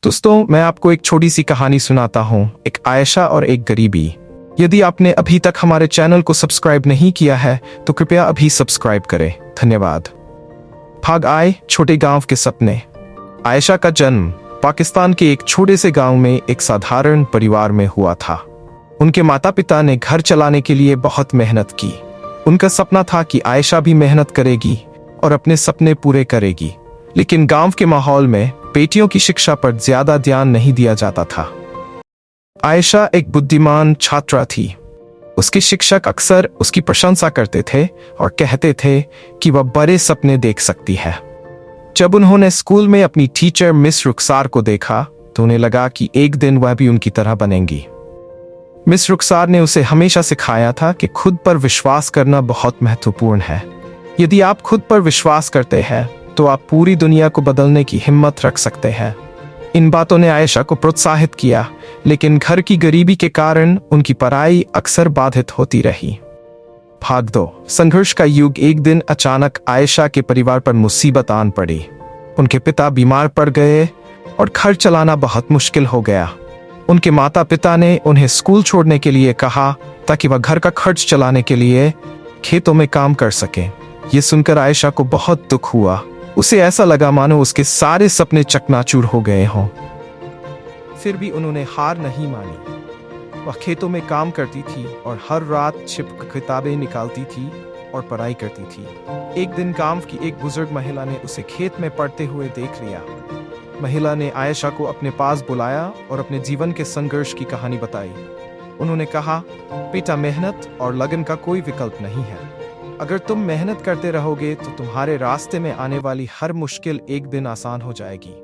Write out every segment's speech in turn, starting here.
दोस्तों, मैं आपको एक छोटी सी कहानी सुनाता हूँ, एक आयशा और एक गरीबी। यदि आपने अभी तक हमारे चैनल को सब्सक्राइब नहीं किया है तो कृपया अभी सब्सक्राइब करें। धन्यवाद। भाग आए छोटे गांव के सपने। आयशा का जन्म पाकिस्तान के एक छोटे से गांव में एक साधारण परिवार में हुआ था। उनके माता पिता ने घर चलाने के लिए बहुत मेहनत की। उनका सपना था कि आयशा भी मेहनत करेगी और अपने सपने पूरे करेगी, लेकिन गांव के माहौल में बेटियों की शिक्षा पर ज्यादा ध्यान नहीं दिया जाता था। आयशा एक बुद्धिमान छात्रा थी। उसके शिक्षक अक्सर उसकी प्रशंसा करते थे और कहते थे कि वह बड़े सपने देख सकती है। जब उन्होंने स्कूल में अपनी टीचर मिस रुखसार को देखा तो उन्हें लगा कि एक दिन वह भी उनकी तरह बनेंगी। मिस रुखसार ने उसे हमेशा सिखाया था कि खुद पर विश्वास करना बहुत महत्वपूर्ण है। यदि आप खुद पर विश्वास करते हैं तो आप पूरी दुनिया को बदलने की हिम्मत रख सकते हैं। इन बातों ने आयशा को प्रोत्साहित किया, लेकिन घर की गरीबी के कारण उनकी पढ़ाई अक्सर बाधित होती रही। भाग 2 संघर्ष का युग। एक दिन अचानक आयशा के परिवार पर मुसीबत आन पड़ी। उनके पिता बीमार पड़ गए और घर चलाना बहुत मुश्किल हो गया। उनके माता पिता ने उन्हें स्कूल छोड़ने के लिए कहा ताकि वह घर का खर्च चलाने के लिए खेतों में काम कर सकें। ये सुनकर आयशा को बहुत दुख हुआ। उसे ऐसा लगा मानो उसके सारे सपने चकनाचूर हो गए हों। फिर भी उन्होंने हार नहीं मानी। वह खेतों में काम करती थी और हर रात छिपकर किताबें निकालती थी और पढ़ाई करती थी। एक दिन गांव की एक बुजुर्ग महिला ने उसे खेत में पढ़ते हुए देख लिया। महिला ने आयशा को अपने पास बुलाया और अपने जीवन के संघर्ष की कहानी बताई। उन्होंने कहा, बेटा, मेहनत और लगन का कोई विकल्प नहीं है। अगर तुम मेहनत करते रहोगे तो तुम्हारे रास्ते में आने वाली हर मुश्किल एक दिन आसान हो जाएगी।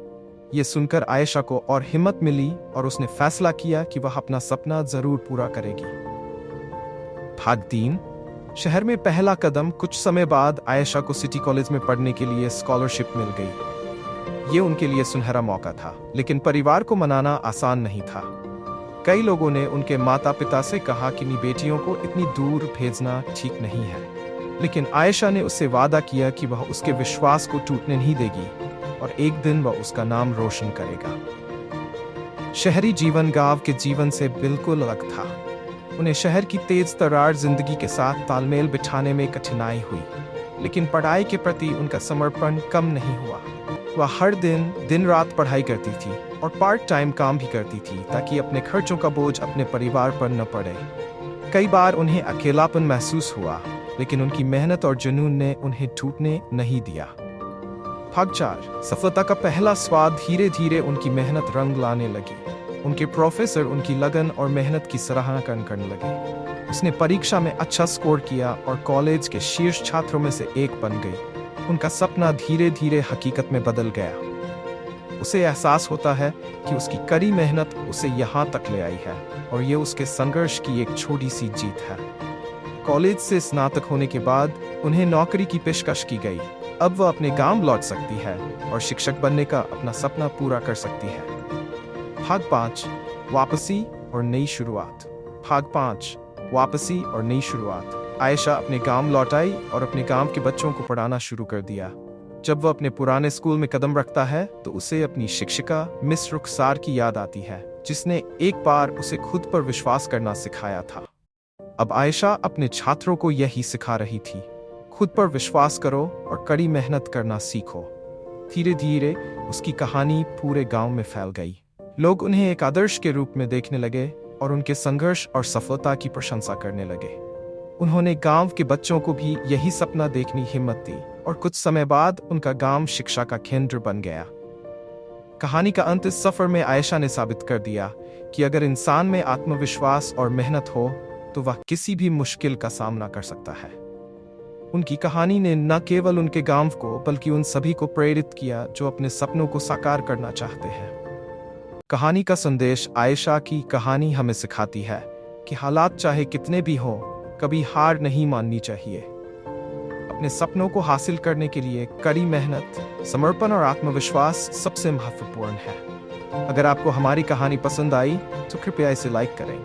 ये सुनकर आयशा को और हिम्मत मिली और उसने फैसला किया कि वह अपना सपना जरूर पूरा करेगी। भाग 3 शहर में पहला कदम। कुछ समय बाद आयशा को सिटी कॉलेज में पढ़ने के लिए स्कॉलरशिप मिल गई। ये उनके लिए सुनहरा मौका था, लेकिन परिवार को मनाना आसान नहीं था। कई लोगों ने उनके माता पिता से कहा कि अपनी बेटियों को इतनी दूर भेजना ठीक नहीं है, लेकिन आयशा ने उससे वादा किया कि वह उसके विश्वास को टूटने नहीं देगी और एक दिन वह उसका नाम रोशन करेगा। शहरी जीवन गांव के जीवन से बिल्कुल अलग था। उन्हें शहर की तेज तर्रार जिंदगी के साथ तालमेल बिठाने में कठिनाई हुई, लेकिन पढ़ाई के प्रति उनका समर्पण कम नहीं हुआ। वह हर दिन रात पढ़ाई करती थी और पार्ट टाइम काम भी करती थी ताकि अपने खर्चों का बोझ अपने परिवार पर न पड़े। कई बार उन्हें अकेलापन महसूस हुआ, लेकिन उनकी मेहनत और जुनून ने उन्हें टूटने नहीं दिया। भाग 4 सफलता का पहला स्वाद। धीरे धीरे उनकी मेहनत रंग लाने लगी। उनके प्रोफेसर उनकी लगन और मेहनत की सराहना करने लगे। उसने परीक्षा में अच्छा स्कोर किया और कॉलेज के शीर्ष छात्रों में से एक बन गई। उनका सपना धीरे धीरे हकीकत में बदल गया। उसे एहसास होता है कि उसकी कड़ी मेहनत उसे यहाँ तक ले आई है और ये उसके संघर्ष की एक छोटी सी जीत है। कॉलेज से स्नातक होने के बाद उन्हें नौकरी की पेशकश की गई। अब वह अपने गांव लौट सकती है और शिक्षक बनने का अपना सपना पूरा कर सकती है। भाग 5 वापसी और नई शुरुआत। भाग 5 वापसी और नई शुरुआत। आयशा अपने गांव लौट आई और अपने गांव के बच्चों को पढ़ाना शुरू कर दिया। जब वह अपने पुराने स्कूल में कदम रखता है तो उसे अपनी शिक्षिका मिस रुखसार की याद आती है, जिसने एक बार उसे खुद पर विश्वास करना सिखाया था। अब आयशा अपने छात्रों को यही सिखा रही थी, खुद पर विश्वास करो और कड़ी मेहनत करना सीखो। धीरे धीरे उसकी कहानी पूरे गांव में फैल गई। लोग उन्हें एक आदर्श के रूप में देखने लगे और उनके संघर्ष और सफलता की प्रशंसा करने लगे। उन्होंने गांव के बच्चों को भी यही सपना देखने की हिम्मत दी और कुछ समय बाद उनका गांव शिक्षा का केंद्र बन गया। कहानी का अंत इस सफर में आयशा ने साबित कर दिया कि अगर इंसान में आत्मविश्वास और मेहनत हो तो वह किसी भी मुश्किल का सामना कर सकता है। उनकी कहानी ने न केवल उनके गांव को बल्कि उन सभी को प्रेरित किया जो अपने सपनों को साकार करना चाहते हैं। कहानी का संदेश। आयशा की कहानी हमें सिखाती है कि हालात चाहे कितने भी हो, कभी हार नहीं माननी चाहिए। अपने सपनों को हासिल करने के लिए कड़ी मेहनत, समर्पण और आत्मविश्वास सबसे महत्वपूर्ण है। अगर आपको हमारी कहानी पसंद आई तो कृपया इसे लाइक करें।